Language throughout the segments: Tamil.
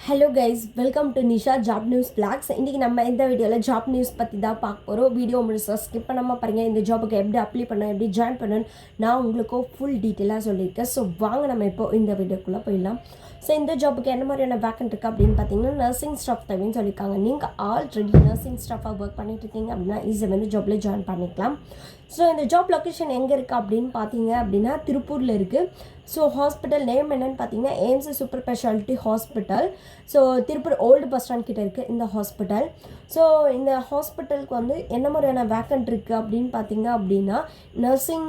Hello guys, welcome to Nisha job news blogs. இன்றைக்கி நம்ம இந்த வீடியோவில் ஜாப் நியூஸ் பற்றி தான் பார்க்க போகிறோம். வீடியோ முழுசாக ஸ்கிப் பண்ணாமல் பாருங்கள். இந்த ஜாபுக்கு எப்படி அப்ளை பண்ணணும், எப்படி ஜாயின் பண்ணணும் நான் உங்களுக்கு ஃபுல் டீட்டெயிலாக சொல்லியிருக்கேன். ஸோ வாங்க நம்ம இப்போ இந்த வீடியோக்குள்ளே போயிடலாம். ஸோ இந்த ஜாபுக்கு என்ன மாதிரியான வேக்கன்ட் இருக்குது அப்படின்னு பார்த்தீங்கன்னா, நர்சிங் ஸ்டாஃப் தேவைன்னு சொல்லியிருக்காங்க. நீங்கள் ஆல்ரெடி நர்சிங் ஸ்டாஃபாக ஒர்க் பண்ணிட்டு இருக்கீங்க அப்படின்னா ஈஸியாக வந்து ஜாப்பில் ஜாயின் பண்ணிக்கலாம். ஸோ இந்த ஜாப் லொக்கேஷன் எங்கே இருக்குது அப்படின்னு பார்த்தீங்க அப்படின்னா திருப்பூரில் இருக்குது. ஸோ ஹாஸ்பிட்டல் நேம் என்னென்னு பார்த்தீங்கன்னா AIIMS super speciality hospital. So Tiruppur old bus stand கிட்டே இருக்குது இந்த ஹாஸ்பிட்டல். ஸோ இந்த ஹாஸ்பிட்டலுக்கு வந்து என்ன மாதிரியான வேக்கன்ட் இருக்குது அப்படின்னு பார்த்தீங்க அப்படின்னா நர்சிங்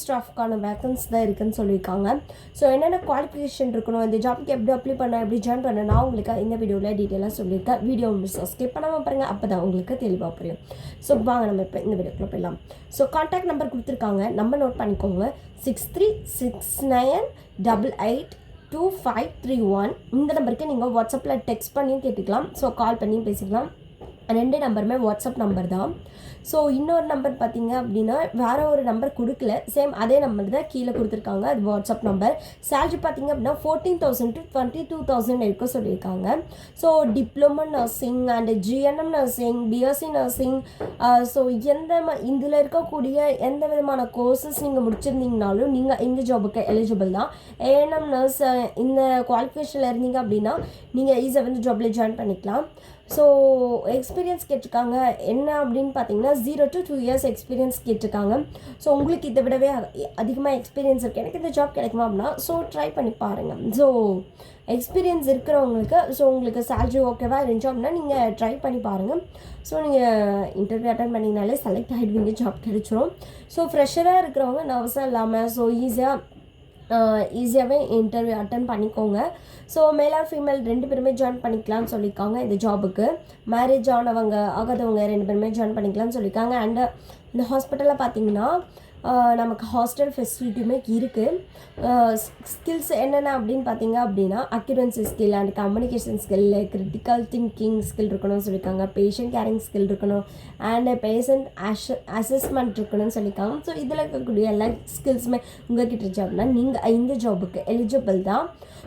ஸ்டாஃப்க்கான வேக்கன்ஸ் தான் இருக்குதுன்னு சொல்லியிருக்காங்க. ஸோ என்னென்ன குவாலிஃபிகேஷன் இருக்கணும், இந்த ஜாப்க்கு எப்படி அப்ளை பண்ண, எப்படி ஜாயின் பண்ண நான் உங்களுக்கு இந்த வீடியோவில் டீட்டெயிலாக சொல்லியிருக்கேன். வீடியோ ஸ்கிப் பண்ணாமல் பாருங்கள், அப்போ தான் உங்களுக்கு தெளிவாக புரியும். ஸோ வாங்க நம்ம இப்போ இந்த வீடியோக்குள்ளே போயிடலாம். ஸோ கான்டாக்ட் நம்பர் கொடுத்துருக்காங்க, நம்பர் நோட் பண்ணிக்கோங்க. 6369882531. இந்த நம்பருக்கு நீங்கள் வாட்ஸ்அப்பில் டெக்ஸ்ட் பண்ணியும் கேட்டுக்கலாம். ஸோ கால் பண்ணியும் பேசிக்கலாம். ரெண்டு நம்பருமே வாட்ஸ்அப் நம்பர் தான். ஸோ இன்னொரு நம்பர் பார்த்தீங்க அப்படின்னா வேறு ஒரு நம்பர் கொடுக்கல, சேம் அதே நம்பர் தான் கீழே கொடுத்துருக்காங்க, அது வாட்ஸ்அப் நம்பர். சேலரி பார்த்தீங்க அப்படின்னா 14,000 to 22,000 இருக்க சொல்லியிருக்காங்க. So diploma nursing and GNM nursing, BSc nursing, so இதில் இருக்கக்கூடிய எந்த விதமான கோர்சஸ் நீங்கள் முடிச்சிருந்தீங்கனாலும் நீங்கள் இந்த ஜாபுக்கு எலிஜிபிள் தான். ஏஎன்எம் நர்ஸ் இந்த குவாலிஃபிகேஷனில் இருந்தீங்க அப்படின்னா நீங்கள் ஈஸியாக வந்து ஜாபில் ஜாயின் பண்ணிக்கலாம். ஸோ எக்ஸ்பீரியன்ஸ் கேட்டிருக்காங்க என்ன அப்படின்னு பார்த்தீங்கன்னா 0 to 2 years எக்ஸ்பீரியன்ஸ் கேட்டிருக்காங்க. ஸோ உங்களுக்கு இதை விடவே அதிகமாக எக்ஸ்பீரியன்ஸ் இருக்குது, எனக்கு இந்த ஜாப் கிடைக்குமா அப்படின்னா ஸோ ட்ரை பண்ணி பாருங்கள். ஸோ எக்ஸ்பீரியன்ஸ் இருக்கிறவங்களுக்கு ஸோ உங்களுக்கு சேலரி ஓகேவா இருந்துச்சோம் அப்படின்னா நீங்கள் ட்ரை பண்ணி பாருங்கள். ஸோ நீங்கள் இன்டர்வியூ அட்டன் பண்ணிங்கனாலே செலக்ட் ஆகிடுவீங்க, ஜாப் கிடைச்சிரும். ஸோ ஃப்ரெஷராக இருக்கிறவங்க நர்வஸாக இல்லாமல் ஸோ ஈஸியாகவே இன்டர்வியூ அட்டன் பண்ணிக்கோங்க. ஸோ மேல் ஆர் ஃபீமேல் ரெண்டு பேருமே ஜாயின் பண்ணிக்கலாம்னு சொல்லியிருக்காங்க. இந்த ஜாபுக்கு மேரேஜ் ஆகாதவங்க ரெண்டு பேருமே ஜாயின் பண்ணிக்கலாம்னு சொல்லியிருக்காங்க. அண்டு இந்த ஹாஸ்பிட்டலில் பார்த்தீங்கன்னா நமக்கு ஹாஸ்டல் ஃபெசிலிட்டியுமே இருக்குது. ஸ்கில்ஸ் என்னென்ன அப்படின்னு பார்த்தீங்க அப்படின்னா accuracy skill and communication skill, critical thinking skill இருக்கணும்னு சொல்லியிருக்காங்க, பேஷண்ட் கேரிங் ஸ்கில் இருக்கணும், அண்ட் பேஷண்ட் அசஸ்மெண்ட் இருக்கணும்னு சொல்லியிருக்காங்க. ஸோ இதில் இருக்கக்கூடிய எல்லா ஸ்கில்ஸுமே உங்கள்கிட்ட இருந்துச்சு அப்படின்னா நீங்கள் இந்த ஜாபுக்கு எலிஜிபிள் தான்.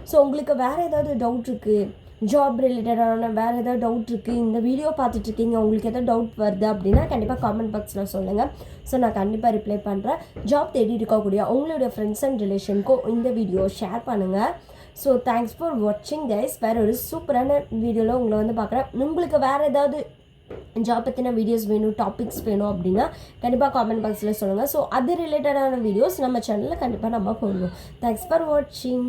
ஸோ உங்களுக்கு வேறு ஏதாவது டவுட் இருக்குது, ஜாப் ரிலேட்டடான வேறு ஏதாவது டவுட் இருக்குது, இந்த வீடியோ பார்த்துட்ருக்கீங்க உங்களுக்கு எதாவது டவுட் வருது அப்படின்னா கண்டிப்பாக காமெண்ட் பாக்ஸில் சொல்லுங்கள். ஸோ நான் கண்டிப்பாக ரிப்ளை பண்ணுறேன். ஜாப் தேடி இருக்கக்கூடிய உங்களுடைய ஃப்ரெண்ட்ஸ் அண்ட் ரிலேஷனுக்கும் இந்த வீடியோ ஷேர் பண்ணுங்கள். ஸோ தேங்க்ஸ் ஃபார் வாட்சிங் கைஸ். வேறு ஒரு சூப்பரான வீடியோவில் உங்களை வந்து பார்க்குறேன். உங்களுக்கு வேறு ஏதாவது ஜாப் பற்றின வீடியோஸ் வேணும், டாபிக்ஸ் வேணும் அப்படின்னா கண்டிப்பாக காமெண்ட் பாக்ஸில் சொல்லுங்கள். ஸோ அது ரிலேட்டடான வீடியோஸ் நம்ம சேனலில் கண்டிப்பாக நம்ம போடுவோம். தேங்க்ஸ் ஃபார் வாட்சிங்.